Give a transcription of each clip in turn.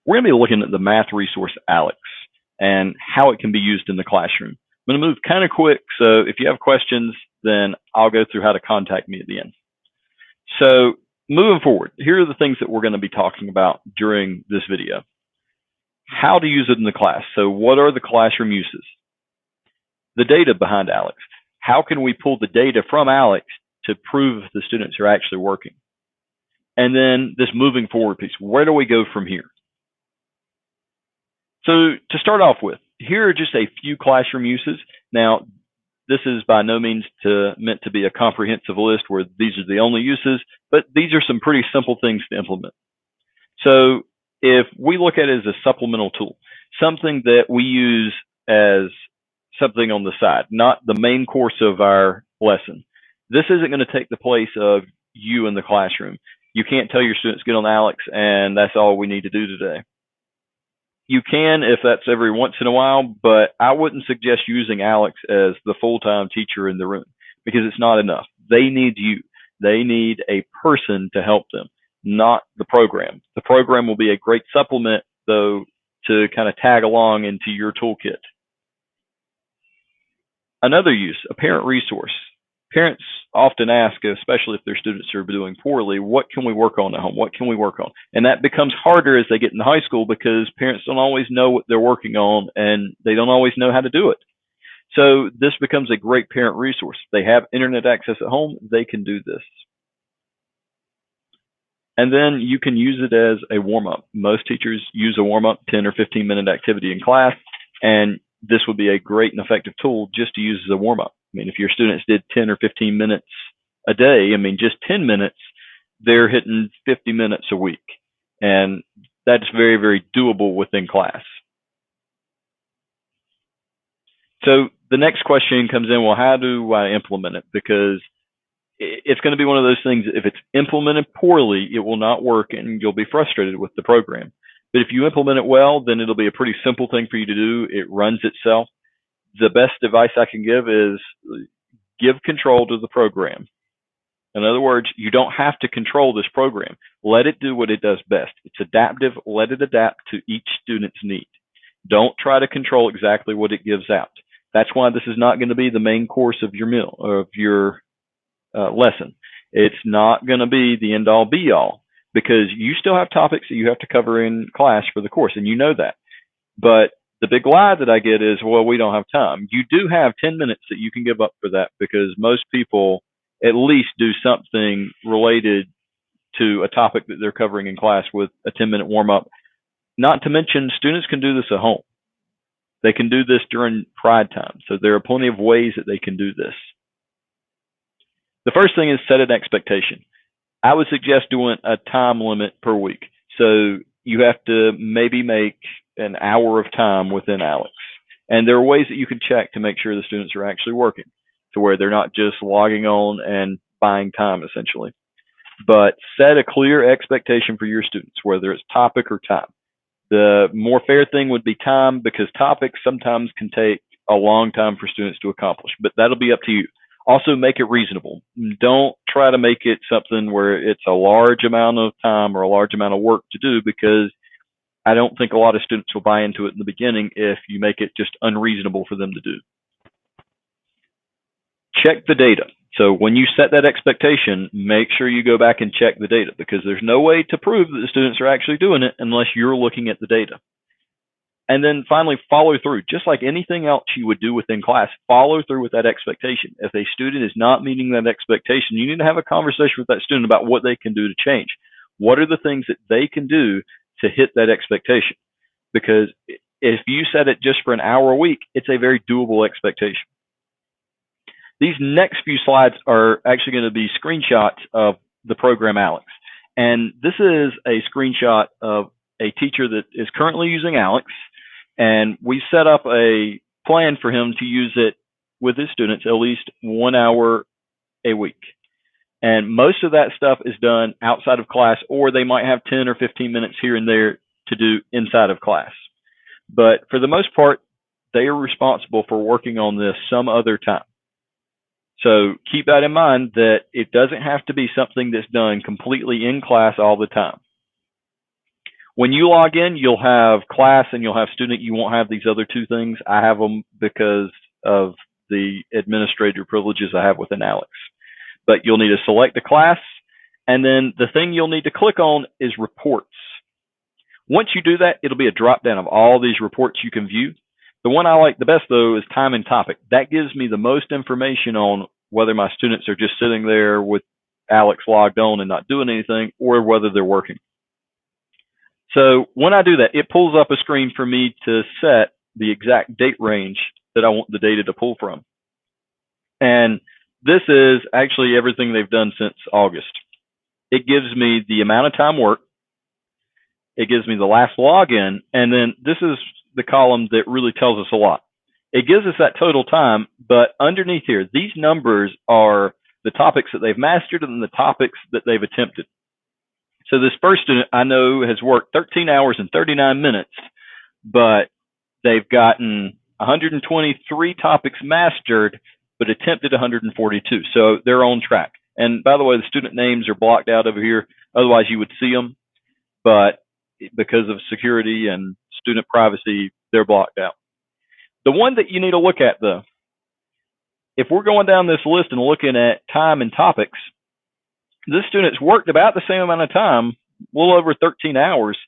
We're going to be looking at the math resource Aleks and how it can be used in the classroom. I'm going to move kind of quick, so if you have questions, then I'll go through how to contact me at the end. So moving forward, here are the things that we're going to be talking about during this video. How to use it in the class. So what are the classroom uses? The data behind Aleks. How can we pull the data from Aleks to prove if the students are actually working? And then this moving forward piece, where do we go from here? So to start off with, here are just a few classroom uses. Now, this is by no means meant to be a comprehensive list where these are the only uses, but these are some pretty simple things to implement. So if we look at it as a supplemental tool, something that we use as something on the side, not the main course of our lesson. This isn't going to take the place of you in the classroom. You can't tell your students, get on Aleks, and that's all we need to do today. You can if that's every once in a while, but I wouldn't suggest using Aleks as the full-time teacher in the room because it's not enough. They need you. They need a person to help them, not the program. The program will be a great supplement, though, to kind of tag along into your toolkit. Another use, a parent resource. Parents often ask, especially if their students are doing poorly, what can we work on at home? What can we work on? And that becomes harder as they get into high school because parents don't always know what they're working on and they don't always know how to do it. So this becomes a great parent resource. They have internet access at home, they can do this. And then you can use it as a warm-up. Most teachers use a warm-up 10 or 15-minute activity in class, and this would be a great and effective tool just to use as a warm-up. I mean, if your students did 10 or 15 minutes a day, I mean, just 10 minutes, they're hitting 50 minutes a week. And that's very, very doable within class. So the next question comes in, well, how do I implement it? Because it's going to be one of those things, if it's implemented poorly, it will not work and you'll be frustrated with the program. But if you implement it well, then it'll be a pretty simple thing for you to do. It runs itself. The best advice I can give is give control to the program. In other words, you don't have to control this program. Let it do what it does best. It's adaptive. Let it adapt to each student's need. Don't try to control exactly what it gives out. That's why this is not going to be the main course of your meal or of your lesson. It's not going to be the end-all be-all because you still have topics that you have to cover in class for the course, and you know that. But the big lie that I get is, well, we don't have time. You do have 10 minutes that you can give up for that because most people at least do something related to a topic that they're covering in class with a 10-minute warm-up. Not to mention, students can do this at home. They can do this during pride time. So there are plenty of ways that they can do this. The first thing is set an expectation. I would suggest doing a time limit per week. So you have to maybe make an hour of time within Aleks. And there are ways that you can check to make sure the students are actually working to where they're not just logging on and buying time, essentially. But set a clear expectation for your students, whether it's topic or time. The more fair thing would be time because topics sometimes can take a long time for students to accomplish, but that'll be up to you. Also, make it reasonable. Don't try to make it something where it's a large amount of time or a large amount of work to do because I don't think a lot of students will buy into it in the beginning if you make it just unreasonable for them to do. Check the data. So when you set that expectation, make sure you go back and check the data because there's no way to prove that the students are actually doing it unless you're looking at the data. And then finally, follow through. Just like anything else you would do within class, follow through with that expectation. If a student is not meeting that expectation, you need to have a conversation with that student about what they can do to change. What are the things that they can do to hit that expectation? Because if you set it just for an hour a week, it's a very doable expectation. These next few slides are actually going to be screenshots of the program Aleks. And this is a screenshot of a teacher that is currently using Aleks. And we set up a plan for him to use it with his students at least 1 hour a week. And most of that stuff is done outside of class, or they might have 10 or 15 minutes here and there to do inside of class. But for the most part, they are responsible for working on this some other time. So keep that in mind that it doesn't have to be something that's done completely in class all the time. When you log in, you'll have class and you'll have student. You won't have these other two things. I have them because of the administrator privileges I have within Aleks. But you'll need to select a class, and then the thing you'll need to click on is reports. Once you do that, it'll be a drop down of all these reports you can view. The one I like the best, though, is time and topic. That gives me the most information on whether my students are just sitting there with Aleks logged on and not doing anything, or whether they're working. So when I do that, it pulls up a screen for me to set the exact date range that I want the data to pull from. And this is actually everything they've done since August. It gives me the amount of time worked. It gives me the last login. And then this is the column that really tells us a lot. It gives us that total time, but underneath here, these numbers are the topics that they've mastered and the topics that they've attempted. So this first student I know has worked 13 hours and 39 minutes, but they've gotten 123 topics mastered, but attempted 142. So they're on track. And by the way, the student names are blocked out over here. Otherwise, you would see them. But because of security and student privacy, they're blocked out. The one that you need to look at, though, if we're going down this list and looking at time and topics, this student's worked about the same amount of time, a little over 13 hours,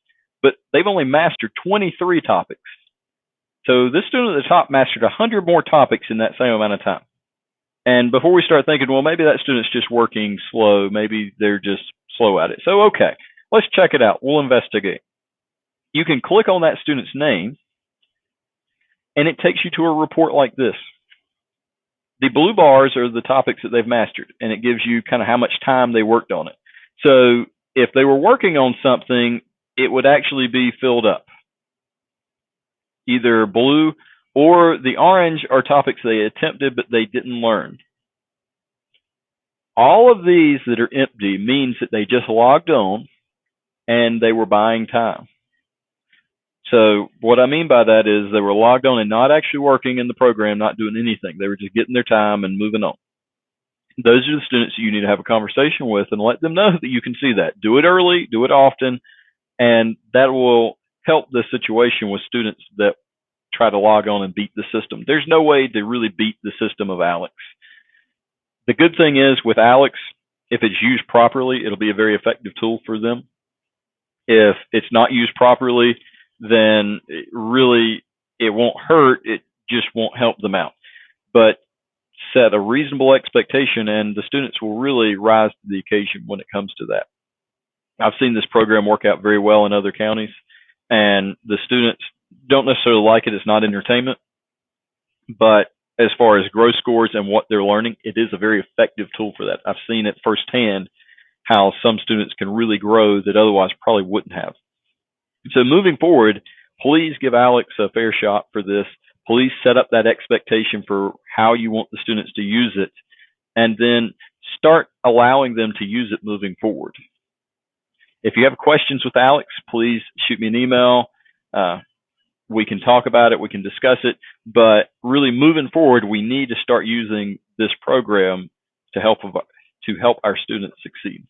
but they've only mastered 23 topics. So this student at the top mastered 100 more topics in that same amount of time. And before we start thinking, well, maybe that student's just working slow, maybe they're just slow at it. So, okay, let's check it out. We'll investigate. You can click on that student's name, and it takes you to a report like this. The blue bars are the topics that they've mastered, and it gives you kind of how much time they worked on it. So if they were working on something, it would actually be filled up. Either blue or the orange are topics they attempted but they didn't learn. All of these that are empty means that they just logged on and they were buying time. So what I mean by that is they were logged on and not actually working in the program, not doing anything. They were just getting their time and moving on. Those are the students that you need to have a conversation with and let them know that you can see that. Do it early, do it often, and that will help the situation with students that try to log on and beat the system. There's no way to really beat the system of Aleks. The good thing is with Aleks, if it's used properly, it'll be a very effective tool for them. If it's not used properly, then it won't hurt. It just won't help them out. But set a reasonable expectation, and the students will really rise to the occasion when it comes to that. I've seen this program work out very well in other counties, and the students don't necessarily like it. It's not entertainment. But as far as growth scores and what they're learning, it is a very effective tool for that. I've seen it firsthand how some students can really grow that otherwise probably wouldn't have. So moving forward, please give Aleks a fair shot for this. Please set up that expectation for how you want the students to use it, and then start allowing them to use it moving forward. If you have questions with Aleks, please shoot me an email. We can talk about it. We can discuss it. But really moving forward, we need to start using this program to help our students succeed.